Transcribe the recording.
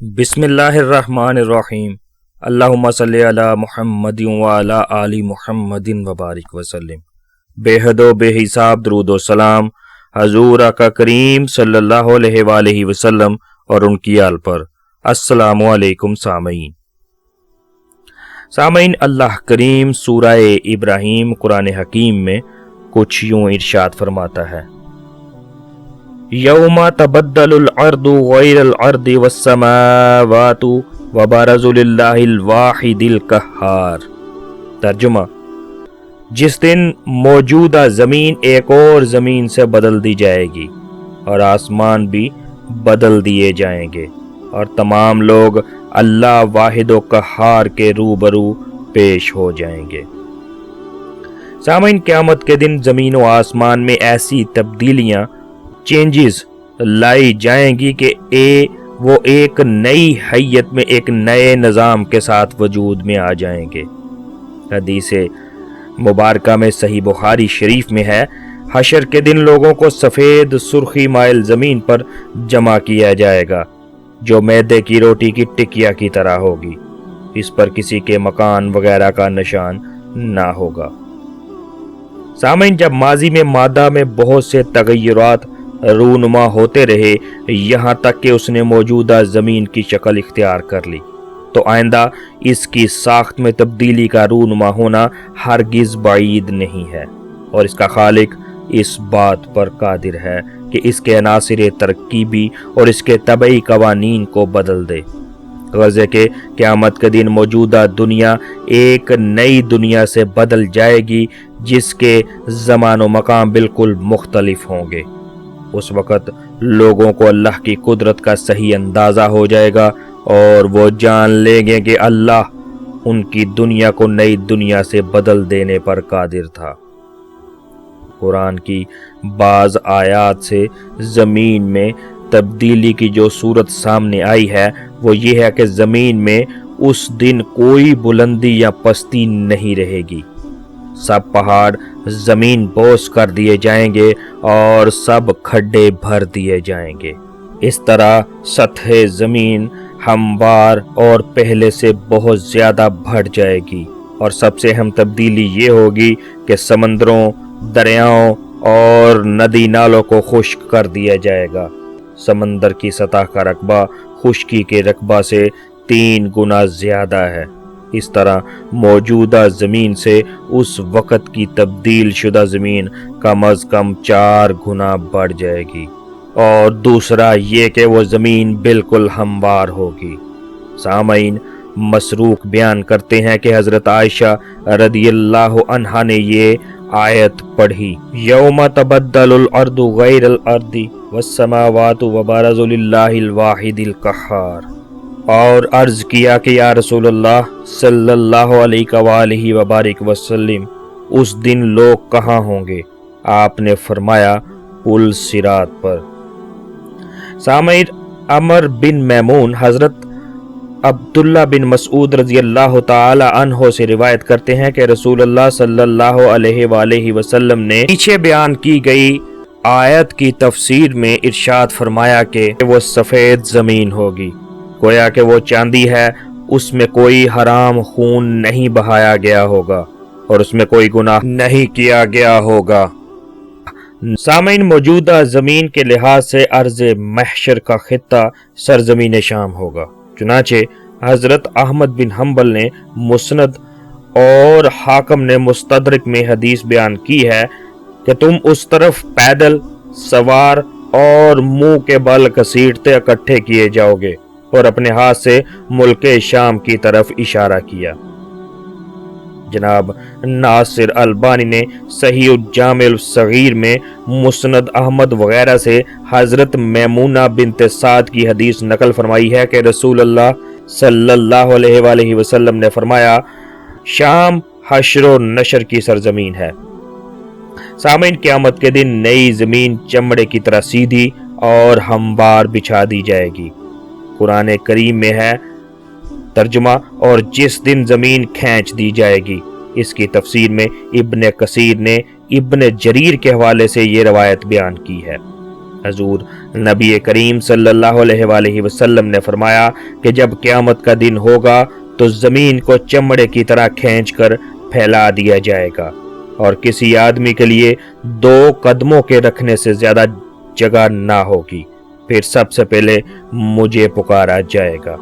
بسم اللہ الرحمن الرحیم۔ اللہم صلی علی محمد وعلی آل محمد وبارک وسلم۔ بے حد و بے حساب درود و سلام حضور آقا کریم صلی اللہ علیہ وآلہ وسلم اور ان کی آل پر۔ السلام علیکم سامعین، اللہ کریم سورہ ابراہیم قرآن حکیم میں کچھ یوں ارشاد فرماتا ہے: یوم تبدل الارض غیر الارض والسماوات وبرزوا للہ الواحد القہار۔ ترجمہ: جس دن موجودہ زمین ایک اور زمین سے بدل دی جائے گی اور آسمان بھی بدل دیے جائیں گے اور تمام لوگ اللہ واحد و قہار کے روبرو پیش ہو جائیں گے۔ سامعین، قیامت کے دن زمین و آسمان میں ایسی تبدیلیاں چینجز لائی جائیں گی کہ وہ ایک نئی حیت میں ایک نئے نظام کے ساتھ وجود میں آ جائیں گے۔ حدیث مبارکہ میں صحیح بخاری شریف میں ہے: حشر کے دن لوگوں کو سفید سرخی مائل زمین پر جمع کیا جائے گا جو میدے کی روٹی کی ٹکیا کی طرح ہوگی، اس پر کسی کے مکان وغیرہ کا نشان نہ ہوگا۔ سامعین، جب ماضی میں مادہ میں بہت سے تغیرات رونما ہوتے رہے یہاں تک کہ اس نے موجودہ زمین کی شکل اختیار کر لی، تو آئندہ اس کی ساخت میں تبدیلی کا رونما ہونا ہرگز بعید نہیں ہے، اور اس کا خالق اس بات پر قادر ہے کہ اس کے عناصر ترکیبی اور اس کے طبعی قوانین کو بدل دے۔ غرض ہے کہ قیامت کے دن موجودہ دنیا ایک نئی دنیا سے بدل جائے گی جس کے زمان و مقام بالکل مختلف ہوں گے۔ اس وقت لوگوں کو اللہ کی قدرت کا صحیح اندازہ ہو جائے گا اور وہ جان لیں گے کہ اللہ ان کی دنیا کو نئی دنیا سے بدل دینے پر قادر تھا۔ قرآن کی بعض آیات سے زمین میں تبدیلی کی جو صورت سامنے آئی ہے وہ یہ ہے کہ زمین میں اس دن کوئی بلندی یا پستی نہیں رہے گی، سب پہاڑ زمین بوس کر دیے جائیں گے اور سب کھڈے بھر دیے جائیں گے۔ اس طرح سطح زمین ہموار اور پہلے سے بہت زیادہ بڑھ جائے گی، اور سب سے اہم تبدیلی یہ ہوگی کہ سمندروں، دریاؤں اور ندی نالوں کو خشک کر دیا جائے گا۔ سمندر کی سطح کا رقبہ خشکی کے رقبہ سے 3 گنا زیادہ ہے۔ اس طرح موجودہ زمین سے اس وقت کی تبدیل شدہ زمین کم از کم 4 گنا بڑھ جائے گی، اور دوسرا یہ کہ وہ زمین بالکل ہموار ہوگی۔ سامعین، مسروق بیان کرتے ہیں کہ حضرت عائشہ رضی اللہ عنہا نے یہ آیت پڑھی: یوم تبدل الارض غیر الارض والسماوات وبرزوا للہ الواحد القہار، اور عرض کیا کہ یا رسول اللہ صلی اللہ علیہ وآلہ وبارک وسلم، اس دن لوگ کہاں ہوں گے؟ آپ نے فرمایا پل صراط پر۔ سامعین، عمر بن میمون حضرت عبداللہ بن مسعود رضی اللہ تعالی عنہ سے روایت کرتے ہیں کہ رسول اللہ صلی اللہ علیہ وآلہ وسلم نے پیچھے بیان کی گئی آیت کی تفسیر میں ارشاد فرمایا کہ وہ سفید زمین ہوگی، گویا کہ وہ چاندی ہے، اس میں کوئی حرام خون نہیں بہایا گیا ہوگا اور اس میں کوئی گناہ نہیں کیا گیا ہوگا۔ سامعین، موجودہ زمین کے لحاظ سے ارض محشر کا خطہ سرزمین شام ہوگا۔ چنانچہ حضرت احمد بن حنبل نے مسند اور حاکم نے مستدرک میں حدیث بیان کی ہے کہ تم اس طرف پیدل سوار اور منہ کے بل گھسیٹتے اکٹھے کیے جاؤ گے، اور اپنے ہاتھ سے ملک شام کی طرف اشارہ کیا۔ جناب ناصر البانی نے صحیح الجامع الصغیر میں مسند احمد وغیرہ سے حضرت میمونہ بنت سعد کی حدیث نقل فرمائی ہے کہ رسول اللہ صلی اللہ علیہ وآلہ وسلم نے فرمایا: شام حشر و نشر کی سرزمین ہے۔ سامعین، قیامت کے دن نئی زمین چمڑے کی طرح سیدھی اور ہموار بچھا دی جائے گی۔ قرآن کریم میں ہے ترجمہ: اور جس دن زمین کھینچ دی جائے گی۔ اس کی تفسیر میں ابن کثیر نے ابن جریر کے حوالے سے یہ روایت بیان کی ہے۔ حضور نبی کریم صلی اللہ علیہ وآلہ وسلم نے فرمایا کہ جب قیامت کا دن ہوگا تو زمین کو چمڑے کی طرح کھینچ کر پھیلا دیا جائے گا اور کسی آدمی کے لیے 2 قدموں کے رکھنے سے زیادہ جگہ نہ ہوگی، پھر سب سے پہلے مجھے پکارا جائے گا۔